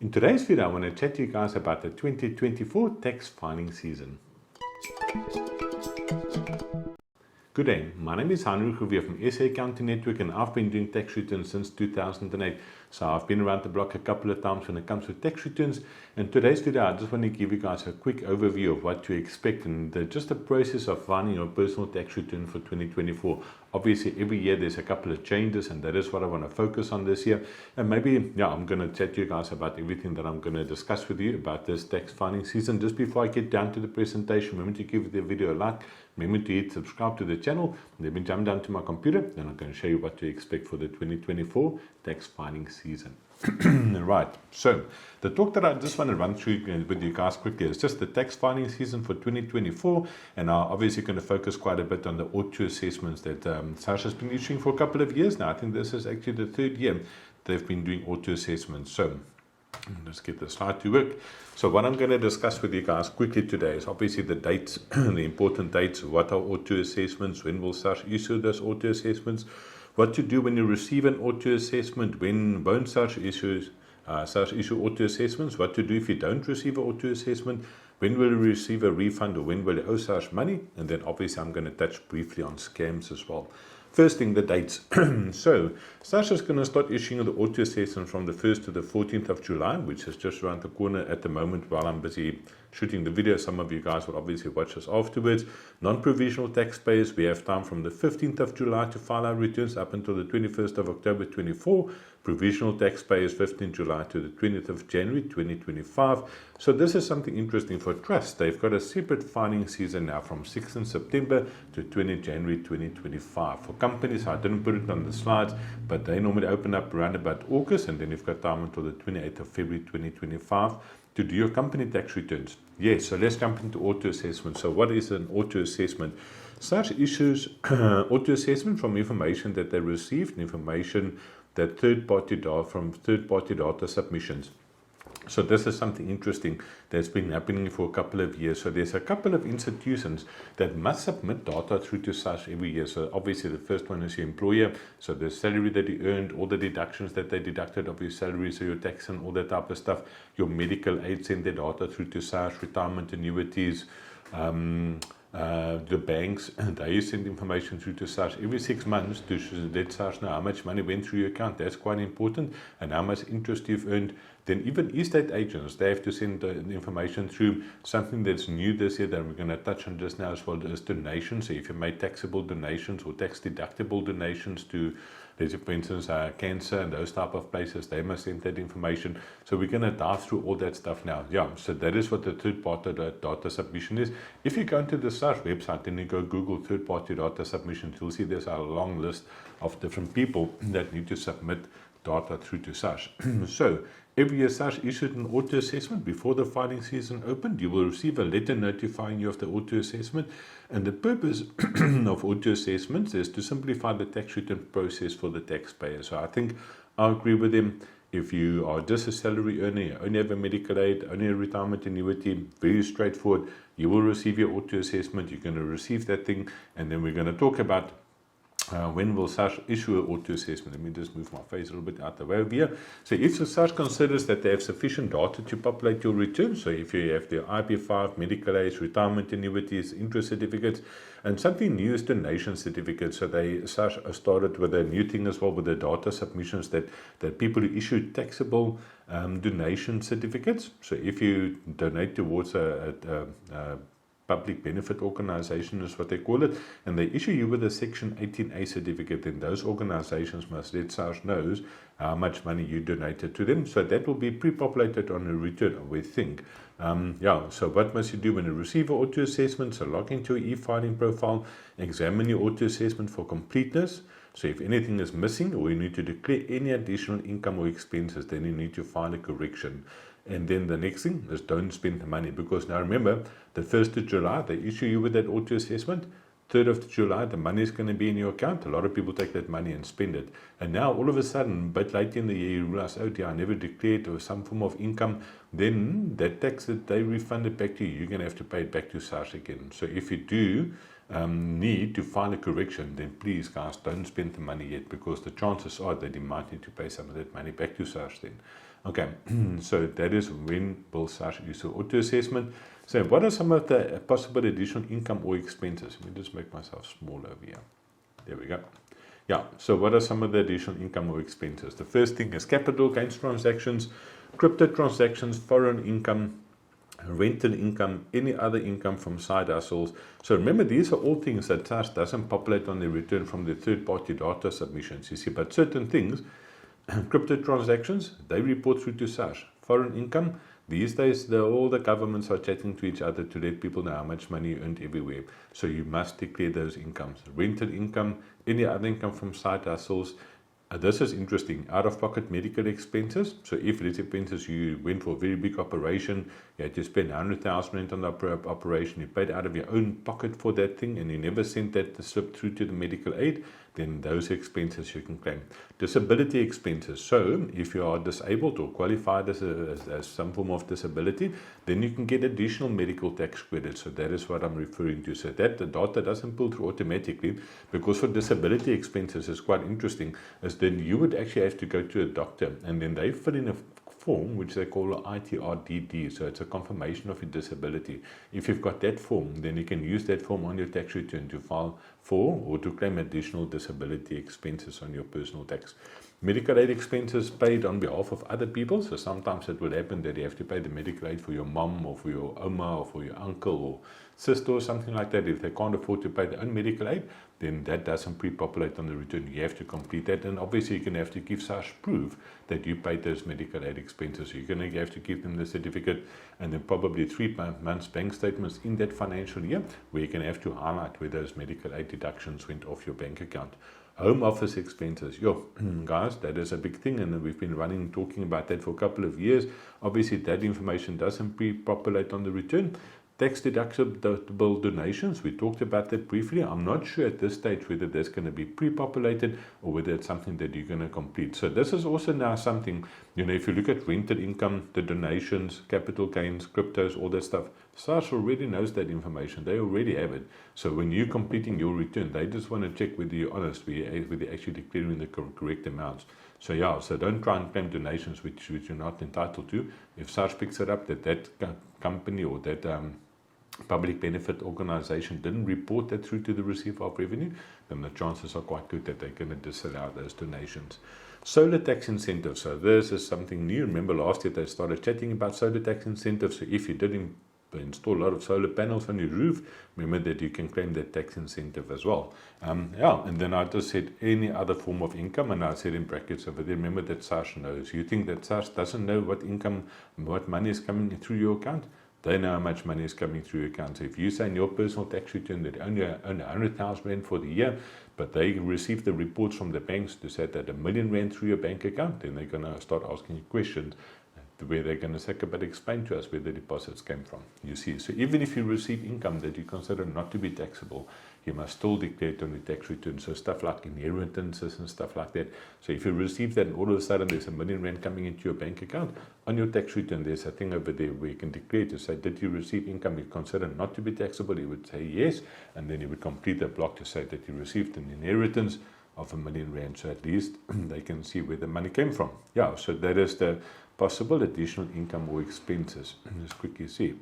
In today's video, I want to chat to you guys about the 2024 tax filing season. Good day, my name is Heinrich Revere from SA Accounting Network, and I've been doing tax returns since 2008. So I've been around the block a couple of times when it comes to tax returns. In today's video, I just want to give you guys a quick overview of what to expect and just the process of filing your personal tax return for 2024. Obviously, every year there's a couple of changes, and that is what I want to focus on this year. And maybe, I'm going to chat to you guys about everything that I'm going to discuss with you about this tax filing season. Just before I get down to the presentation, remember to give the video a like. Remember to hit subscribe to the channel. Let me jump down to my computer, and I'm going to show you what to expect for the 2024 tax filing season. Right, so the talk that I just want to run through with you guys quickly is just the tax filing season for 2024, and I'm obviously going to focus quite a bit on the auto assessments that SARS has been issuing for a couple of years now. I think this is actually the third year they've been doing auto assessments. So let's get the slide to work. So what I'm going to discuss with you guys quickly today is obviously the dates, the important dates. What are auto assessments? When will SARS issue those auto assessments? What to do when you receive an auto assessment? When won't SARS issue auto assessments? What to do if you don't receive an auto assessment? When will you receive a refund, or when will you owe SARS money? And then obviously I'm going to touch briefly on scams as well. First thing, the dates. So SARS is going to start issuing the auto assessment from the 1st to the 14th of July, which is just around the corner at the moment while I'm busy shooting the video. Some of you guys will obviously watch this afterwards. Non-provisional taxpayers, we have time from the 15th of July to file our returns up until the 21st of October 24. Provisional taxpayers, 15th July to the 20th of January 2025. So this is something interesting for trusts. They've got a separate filing season now from 6th September to 20 January 2025. For companies, I didn't put it on the slides, but they normally open up around about August, and then you've got time until the 28th of February 2025 to do your company tax returns. Yes, so let's jump into auto assessment. So what is an auto assessment? SARS issues auto assessment from information that they received, information that third-party data submissions. So this is something interesting that's been happening for a couple of years. So there's a couple of institutions that must submit data through to SARS every year. So obviously the first one is your employer. So the salary that you earned, all the deductions that they deducted of your salary, so your tax and all that type of stuff. Your medical aid send their data through to SARS, retirement annuities, the banks, and they send information through to SARS every 6 months to let SARS know how much money went through your account. That's quite important, and how much interest you've earned. Then even estate agents, they have to send the information through. Something that's new this year that we're going to touch on just now as well is donations. So if you made taxable donations or tax deductible donations to, let's say for instance, cancer and those type of places, they must send that information. So we're going to dive through all that stuff now. So that is what the third-party data submission is. If you go into the SARS website and you go Google third-party data submission, you'll see there's a long list of different people that need to submit data through to SARS. So every year SARS issued an auto assessment before the filing season opened. You will receive a letter notifying you of the auto assessment, and the purpose of auto assessments is to simplify the tax return process for the taxpayer. So I think I agree with him. If you are just a salary earner, you only have a medical aid, only a retirement annuity, very straightforward. You will receive your auto assessment. You're going to receive that thing, and then we're going to talk about when will SARS issue an auto assessment. Let me just move my face a little bit out the way over here. So if the SARS considers that they have sufficient data to populate your return, so if you have the IP5, medical aids, retirement annuities, interest certificates, and something new is donation certificates. So SARS started with a new thing as well with the data submissions that people who issue taxable donation certificates. So if you donate towards a public benefit organization is what they call it, and they issue you with a Section 18A certificate, then those organizations must let SARS knows how much money you donated to them. So that will be pre-populated on a return, we think. So what must you do when you receive an auto assessment? So log into your e-filing profile, examine your auto assessment for completeness. So if anything is missing, or you need to declare any additional income or expenses, then you need to file a correction. And then the next thing is don't spend the money, because now remember, the 1st of July, they issue you with that auto assessment. 3rd of July, the money is going to be in your account. A lot of people take that money and spend it. And now all of a sudden, but late in the year, you realize, oh dear, I never declared or some form of income. Then that tax that they refunded back to you, you're going to have to pay it back to SARS again. So if you do need to file a correction, then please guys, don't spend the money yet, because the chances are that you might need to pay some of that money back to SARS then. Okay, so that is when will SARS use the auto assessment. So what are some of the possible additional income or expenses? Let me just make myself small over here. There we go. Yeah, so what are some of the additional income or expenses? The first thing is capital gains transactions, crypto transactions, foreign income, rental income, any other income from side hustles. So remember, these are all things that SARS doesn't populate on the return from the third-party data submissions, you see, but certain things, crypto transactions, they report through to SARS. Foreign income, these days all the governments are chatting to each other to let people know how much money you earned everywhere. So you must declare those incomes. Rental income, any other income from side hustles. This is interesting. Out-of-pocket medical expenses. So if let's expenses, you went for a very big operation, you had to spend 100,000 rand on the operation, you paid out of your own pocket for that thing, and you never sent that slip through to the medical aid, then those expenses you can claim. Disability expenses. So if you are disabled or qualified as some form of disability, then you can get additional medical tax credits. So that is what I'm referring to. So that the data doesn't pull through automatically, because for disability expenses is quite interesting, is then you would actually have to go to a doctor, and then they fill in a form which they call an ITRDD, so it's a confirmation of your disability. If you've got that form, then you can use that form on your tax return to file for or to claim additional disability expenses on your personal tax. Medical aid expenses paid on behalf of other people, so sometimes it will happen that you have to pay the medical aid for your mom or for your oma or for your uncle or sister or something like that. If they can't afford to pay their own medical aid, then that doesn't pre-populate on the return. You have to complete that, and obviously you're going to have to give SARS proof that you paid those medical aid expenses. You're going to have to give them the certificate, and then probably 3 months bank statements in that financial year where you can have to highlight where those medical aid deductions went off your bank account. Home office expenses. Guys, that is a big thing, and we've been talking about that for a couple of years. Obviously, that information doesn't pre-populate on the return. Tax deductible donations, we talked about that briefly. I'm not sure at this stage whether that's going to be pre-populated or whether it's something that you're going to complete. So this is also now something, if you look at rental income, the donations, capital gains, cryptos, all that stuff, SARS already knows that information. They already have it. So when you're completing your return, they just want to check whether you're honest, whether you're actually declaring the correct amounts. So so don't try and claim donations which you're not entitled to. If SARS picks it up that company or that public benefit organization didn't report that through to the receiver of revenue, then the chances are quite good that they're going to disallow those donations. Solar tax incentives. So this is something new. Remember last year they started chatting about solar tax incentives. So if you did install a lot of solar panels on your roof, remember that you can claim that tax incentive as well. And then I just said any other form of income, and I said in brackets over there, remember that SARS knows. You think that SARS doesn't know what income, what money is coming through your account? They know how much money is coming through your account. So if you say in your personal tax return that only earn 100,000 rand for the year, but they receive the reports from the banks to say that 1 million rand through your bank account, then they're going to start asking you questions where they're going to say, but explain to us where the deposits came from. You see, so even if you receive income that you consider not to be taxable, you must still declare it on your tax return. So stuff like inheritances and stuff like that. So if you receive that and all of a sudden there's 1 million rand coming into your bank account, on your tax return there's a thing over there where you can declare to say, did you receive income you consider not to be taxable? You would say yes, and then you would complete the block to say that you received an inheritance of 1 million rand. So at least they can see where the money came from. So that is the possible additional income or expenses. Let's quickly see.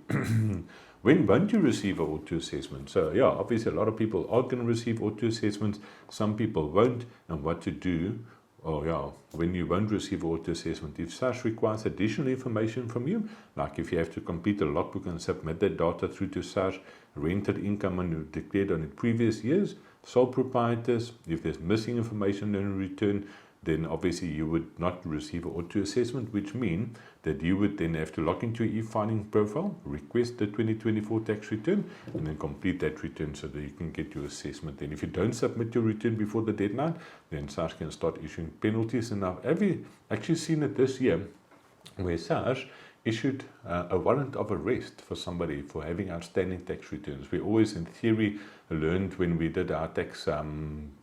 When won't you receive an auto assessment? So obviously a lot of people are going to receive auto assessments. Some people won't, and what to do. When you won't receive an auto assessment, if SARS requires additional information from you, like if you have to complete a logbook and submit that data through to SARS, rental income on you declared on the previous years, sole proprietors, if there's missing information in return, then obviously you would not receive an auto assessment, which means that you would then have to log into your e-filing profile, request the 2024 tax return, and then complete that return so that you can get your assessment. Then if you don't submit your return before the deadline, then SARS can start issuing penalties. And now, have you actually seen it this year where SARS issued a warrant of arrest for somebody for having outstanding tax returns? We always in theory learned when we did our tax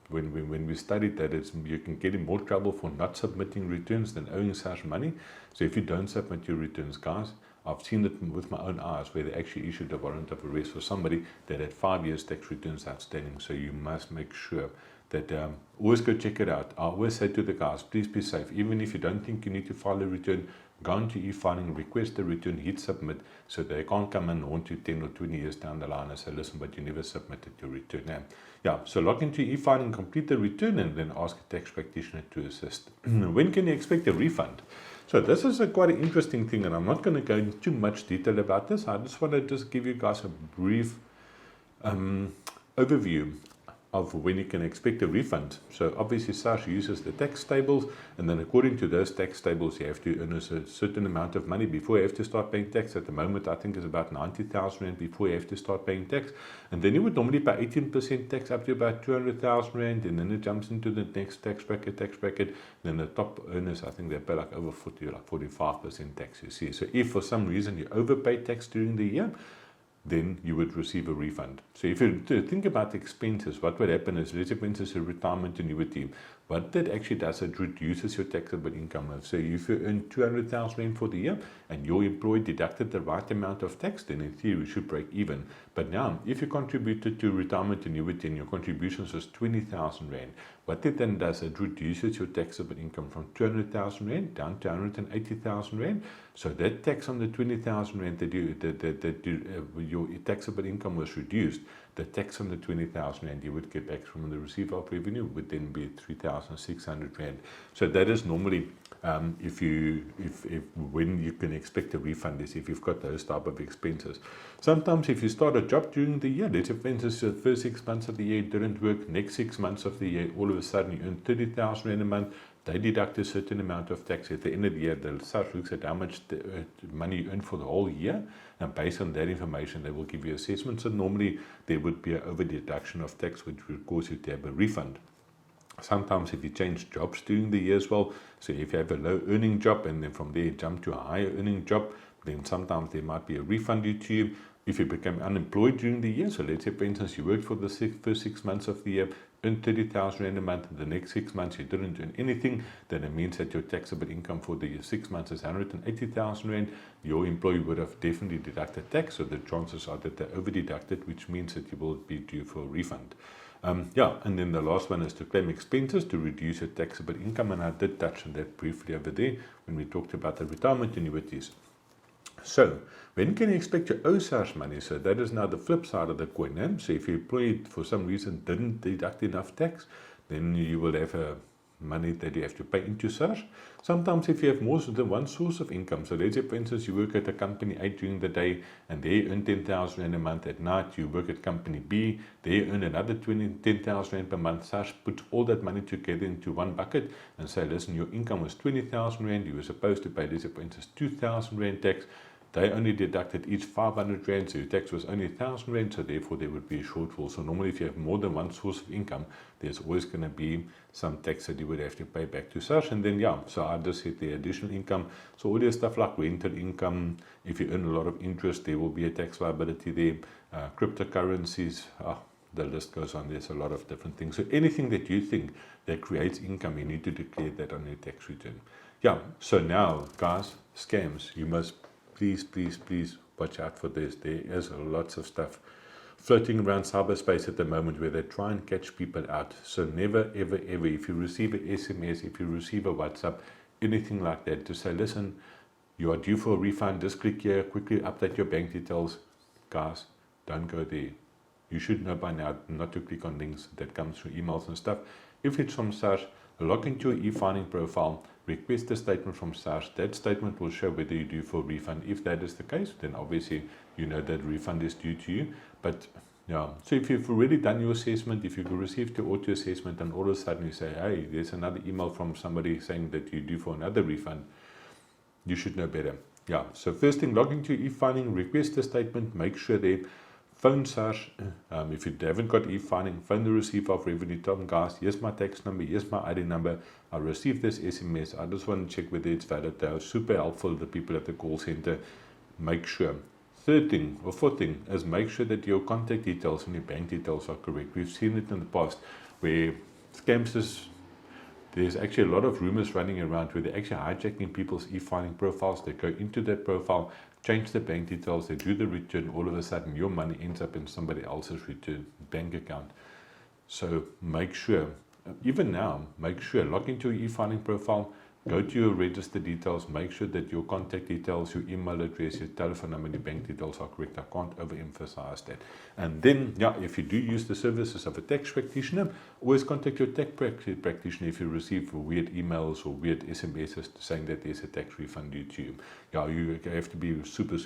when we studied that you can get in more trouble for not submitting returns than owing SARS money. So if you don't submit your returns, guys, I've seen it with my own eyes where they actually issued a warrant of arrest for somebody that had 5 years tax returns outstanding. So you must make sure that always go check it out. I always say to the guys, please be safe. Even if you don't think you need to file a return, go into e-filing, request the return, hit submit, so they can't come and haunt you 10 or 20 years down the line and say, listen, but you never submitted your return. Yeah, so log into e-filing, complete the return, and then ask a tax practitioner to assist. When can you expect a refund? So this is quite an interesting thing, and I'm not going to go into too much detail about this. I just want to give you guys a brief overview of when you can expect a refund. So obviously SARS uses the tax tables, and then according to those tax tables you have to earn a certain amount of money before you have to start paying tax. At the moment I think it's about 90,000 Rand before you have to start paying tax, and then you would normally pay 18% tax up to about 200,000 Rand, and then it jumps into the next tax bracket. Then the top earners, I think they pay like over 40, like 45% tax, you see. So if for some reason you overpay tax during the year, then you would receive a refund. So if you think about the expenses, what would happen is, let's say for instance a retirement annuity, what that actually does, it reduces your taxable income. So if you earn 200,000 Rand for the year and your employee deducted the right amount of tax, then in theory you should break even. But now, if you contributed to retirement annuity and your contributions was 20,000 Rand, what it then does, it reduces your taxable income from 200,000 Rand down to 180,000 Rand. So that tax on the 20,000 Rand your taxable income was reduced, the tax on the 20,000 Rand you would get back from the receiver of revenue would then be 3,600 Rand. So that is normally when you can expect a refund, is if you've got those type of expenses. Sometimes if you start a job during the year, let's say for instance the first 6 months of the year didn't work, next 6 months of the year all of a sudden you earn 30,000 Rand a month, they deduct a certain amount of tax. At the end of the year, the SARS looks at how much money you earn for the whole year, and based on that information, they will give you assessment. So normally there would be an over deduction of tax, which would cause you to have a refund. Sometimes if you change jobs during the year as well, so if you have a low earning job and then from there you jump to a higher earning job, then sometimes there might be a refund due to you. If you become unemployed during the year, so let's say for instance you worked for the first 6 months of the year, earned 30,000 Rand a month, the next 6 months you didn't earn anything, then it means that your taxable income for the 6 months is 180,000 Rand. Your employee would have definitely deducted tax, so the chances are that they over deducted, which means that you will be due for a refund. And then the last one is to claim expenses to reduce your taxable income, and I did touch on that briefly over there when we talked about the retirement annuities. So, when can you expect your owe SARS money? So that is now the flip side of the coin. So if your employee for some reason didn't deduct enough tax, then you will have money that you have to pay into SARS. Sometimes if you have more than one source of income, so let's say for instance you work at a company A during the day and they earn 10,000 Rand a month. At night you work at company B, they earn another 10,000 Rand per month. SARS puts all that money together into one bucket and say, listen, your income was 20,000 Rand, you were supposed to pay, let's say for instance 2,000 Rand tax. They only deducted each 500 Rand, so your tax was only 1,000 Rand, so therefore there would be a shortfall. So normally if you have more than one source of income, there's always going to be some tax that you would have to pay back to SARS. And then so I just said the additional income. So all your stuff like rental income, if you earn a lot of interest, there will be a tax liability there. Cryptocurrencies, the list goes on. There's a lot of different things. So anything that you think that creates income, you need to declare that on your tax return. So now, guys, scams, you must please watch out for this. There is lots of stuff floating around cyberspace at the moment where they try and catch people out. So never, ever, if you receive an SMS, if you receive a WhatsApp, anything like that, to say, listen, you are due for a refund, just click here, quickly update your bank details. Guys, don't go there. You should know by now not to click on links that come through emails and stuff. If it's from SARS, log into your e-filing profile, request a statement from SARS. That statement will show whether you're due for a refund. If that is the case, then obviously you know that refund is due to you. But so if you've already done your assessment, if you've received your auto assessment and all of a sudden you say, hey, there's another email from somebody saying that you're due for another refund, you should know better. So first thing, log into your e-filing, request a statement, make sure they phone SARS. If you haven't got e-filing, phone the receiver of revenue. Tell them, guys, here's my tax number, here's my ID number. I received this SMS. I just want to check whether it's valid. They are super helpful, the people at the call center. Make sure. Fourth thing is make sure that your contact details and your bank details are correct. We've seen it in the past where scamsters, there's actually a lot of rumors running around where they're actually hijacking people's e-filing profiles. They go into that profile, change the bank details, they do the return, all of a sudden your money ends up in somebody else's return bank account. So make sure, even now, make sure, log into your e-filing profile, go to your register details, make sure that your contact details, your email address, your telephone number, your bank details are correct. I can't overemphasize that. And then, if you do use the services of a tax practitioner, always contact your tax practitioner if you receive weird emails or weird SMSs saying that there's a tax refund due to you. You have to be super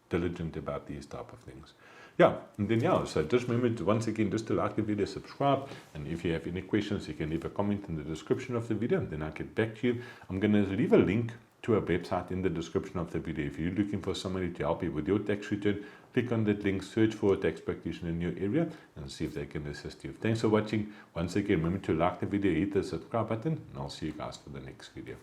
diligent about these type of things. And then so just remember to, once again, just to like the video, subscribe, and if you have any questions, you can leave a comment in the description of the video, and then I'll get back to you. I'm going to leave a link to a website in the description of the video. If you're looking for somebody to help you with your tax return, click on that link, search for a tax practitioner in your area, and see if they can assist you. Thanks for watching. Once again, remember to like the video, hit the subscribe button, and I'll see you guys for the next video.